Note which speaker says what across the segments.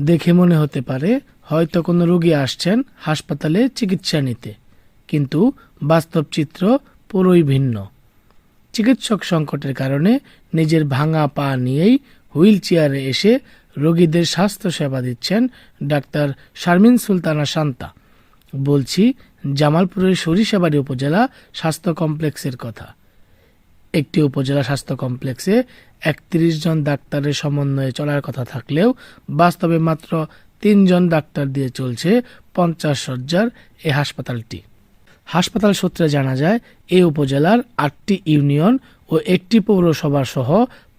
Speaker 1: দেখে মনে হতে পারে হয়তো কোনো রোগী আসছেন হাসপাতালে চিকিৎসা নিতে, কিন্তু বাস্তব চিত্র পুরোই ভিন্ন। চিকিৎসক সংকটের কারণে নিজের ভাঙা পা নিয়েই হুইল চেয়ারে এসে রোগীদের স্বাস্থ্য সেবা দিচ্ছেন ডাক্তার শারমিন সুলতানা শান্তা। বলছি জামালপুরের সরিষাবাড়ী উপজেলা স্বাস্থ্য কমপ্লেক্সের কথা। একটি উপজেলা স্বাস্থ্য কমপ্লেক্সে ৩১ জন ডাক্তারের সমন্বয়ে চলার কথা থাকলেও বাস্তবে মাত্র ৩ জন ডাক্তার দিয়ে চলছে ৫০ শয্যার এই হাসপাতালটি। হাসপাতাল সূত্রে জানা যায়, এই উপজেলার ৮টি ইউনিয়ন ও একটি পৌরসভা সহ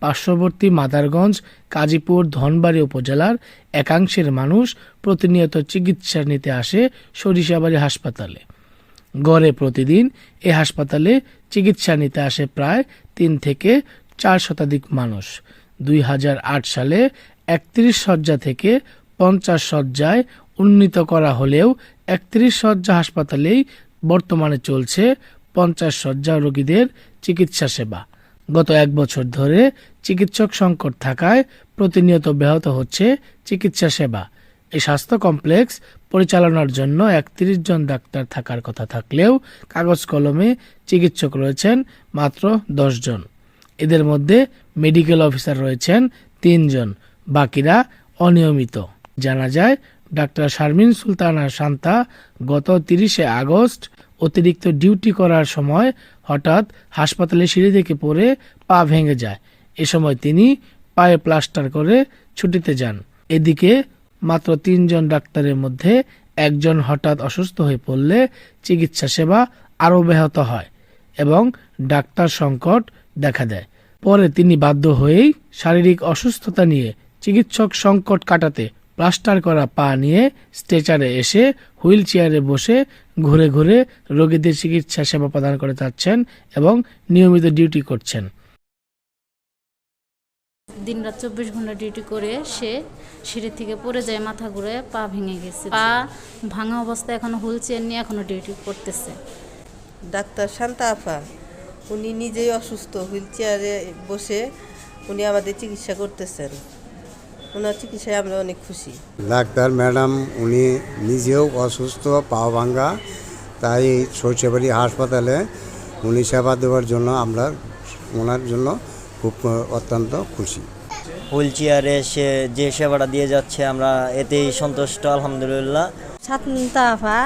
Speaker 1: পার্শ্ববর্তী মাদারগঞ্জ, কাজীপুর, ধনবাড়ী উপজেলার একাংশের মানুষ প্রতিনিয়ত চিকিৎসা নিতে আসে সরিষাবাড়ী হাসপাতালে। গড়ে প্রতিদিন এ হাসপাতালে চিকিৎসা নিতে আসে প্রায় ৩ থেকে ৪ শতাধিক মানুষ। ২০০৮ সালে ৩১ শয্যা থেকে ৫০ শয্যায় উন্নীত করা হলেও ৩১ শয্যা হাসপাতালেই বর্তমানে চলছে ৫০ শয্যা রোগীদের চিকিৎসা সেবা। গত ১ বছর ধরে চিকিৎসক সংকট থাকায় প্রতিনিয়ত ব্যাহত হচ্ছে চিকিৎসা সেবা। এই স্বাস্থ্য কমপ্লেক্স পরিচালনার জন্য ৩১ জন ডাক্তার থাকার কথা থাকলেও কাগজ কলমে চিকিৎসক রয়েছেন মাত্র ১০ জন। এদের মধ্যে মেডিকেল অফিসার রয়েছেন ৩ জন, বাকিরা অনিয়মিত। জানা যায়, ডাক্তার শারমিন সুলতানা শান্তা গত ৩০শে আগস্ট অতিরিক্ত ডিউটি করার সময় হঠাৎ হাসপাতালে সিঁড়ি থেকে পড়ে পা ভেঙে যায়। এ সময় তিনি পায়ে প্লাস্টার করে ছুটিতে যান। এদিকে মাত্র ৩ জন ডাক্তারের মধ্যে একজন হঠাৎ অসুস্থ হয়ে পড়লে চিকিৎসা সেবা আরও ব্যাহত হয় এবং ডাক্তার সংকট দেখা দেয়। পরে তিনি বাধ্য হয়েই শারীরিক অসুস্থতা নিয়ে চিকিৎসক সংকট কাটাতে প্লাস্টার করা পা নিয়ে স্ট্রেচারে এসে হুইল চেয়ারে বসে ঘুরে ঘুরে রোগীদের চিকিৎসা সেবা প্রদান করে যাচ্ছেন এবং নিয়মিত ডিউটি করছেন।
Speaker 2: দিনরাত ২৪ ঘন্টা ডিউটি করে সে সিঁড়ি থেকে পড়ে যায়, মাথা ঘুরে পা ভেঙে গেছে। পা ভাঙা অবস্থায় এখনো হুইল চেয়ার নিয়ে এখনো ডিউটি করতেছে।
Speaker 3: ডাক্তার শান্তা আপা উনি নিজেই অসুস্থ, হুইল চেয়ারে বসে উনি আমাদের চিকিৎসা করতেছেন। ওনার চিকিৎসায় আমরা অনেক খুশি।
Speaker 4: ডাক্তার ম্যাডাম উনি নিজেও অসুস্থ, পা ভাঙ্গা, তাই সরিষাবাড়ী হাসপাতালে উনি সেবা দেওয়ার জন্য আমরা ওনার জন্য খুব অত্যন্ত খুশি।
Speaker 5: হুইল চেয়ারে সে যে সেবাটা দিয়ে যাচ্ছে আমরা এতেই সন্তুষ্ট, আলহামদুলিল্লাহ।
Speaker 6: শান্তা আপা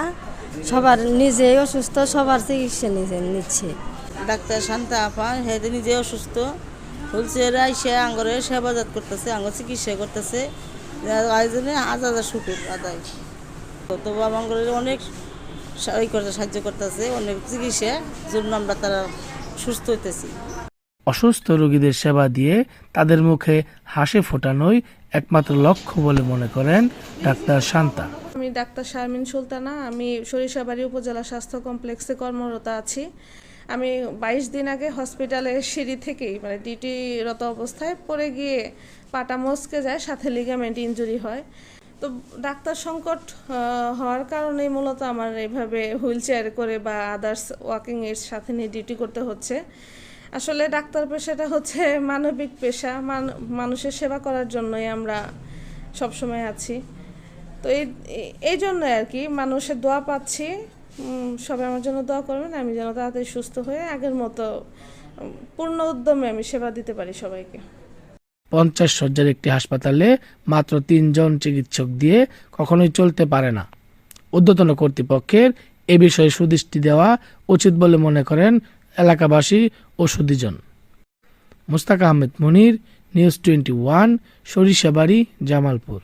Speaker 6: সবার নিজেই অসুস্থ, সবার চিকিৎসা নিজে নিচ্ছে।
Speaker 3: ডাক্তার শান্তা আপা হেঁটে নিজে অসুস্থ, হুইল চেয়ারে এসে আঙ্গরে সেবাজাত করতেছে, আঙ্গর চিকিৎসা করতেছে। আয়োজনে হাজার শুকুর আদায়। তবু আঙ্গরের অনেক সাহায্য করতেছে, অনেক চিকিৎসার জন্য আমরা তারা সুস্থ হইতেছি।
Speaker 1: অসুস্থ রোগীদের সেবা দিয়ে তাদের মুখে হাসি ফোটানোই একমাত্র লক্ষ্য বলে মনে করেন ডাক্তার শান্তা।
Speaker 7: আমি ডাক্তার শারমিন সুলতানা, আমি সরিষাবাড়ী উপজেলা স্বাস্থ্য কমপ্লেক্সে কর্মরত আছি। আমি ২২ দিন আগে হসপিটালের সিঁড়ি থেকেই ডিউটিরত অবস্থায় পড়ে গিয়ে পাটা মচকে যায়, সাথে লিগামেন্ট ইনজুরি হয়। তো ডাক্তার সংকট হওয়ার কারণেই মূলত আমার এইভাবে হুইল চেয়ার করে বা আদার্স ওয়াকিং এর সাথে নিয়ে ডিউটি করতে হচ্ছে। আসলে ডাক্তার পেশাটা হচ্ছে মানবিক পেশা, মানুষের সেবা করার জন্যই আমরা সবসময় আছি। তো এই জন্যই আর কি মানুষের দোয়া পাচ্ছি। সবাই আমার জন্য দোয়া করবেন, আমি যেন তাড়াতাড়ি সুস্থ হয়ে আগের মতো পূর্ণ উদ্যমে আমি সেবা দিতে পারি সবাইকে।
Speaker 1: ৫০ শয্যার একটি হাসপাতালে মাত্র ৩ জন চিকিৎসক দিয়ে কখনোই চলতে পারে না। ঊর্ধ্বতন কর্তৃপক্ষের এ বিষয়ে সুদৃষ্টি দেওয়া উচিত বলে মনে করেন এলাকাবাসী ও সুধীজন। মুস্তাক আহমেদ মনির, নিউজ 21, সরিষাবাড়ী, জামালপুর।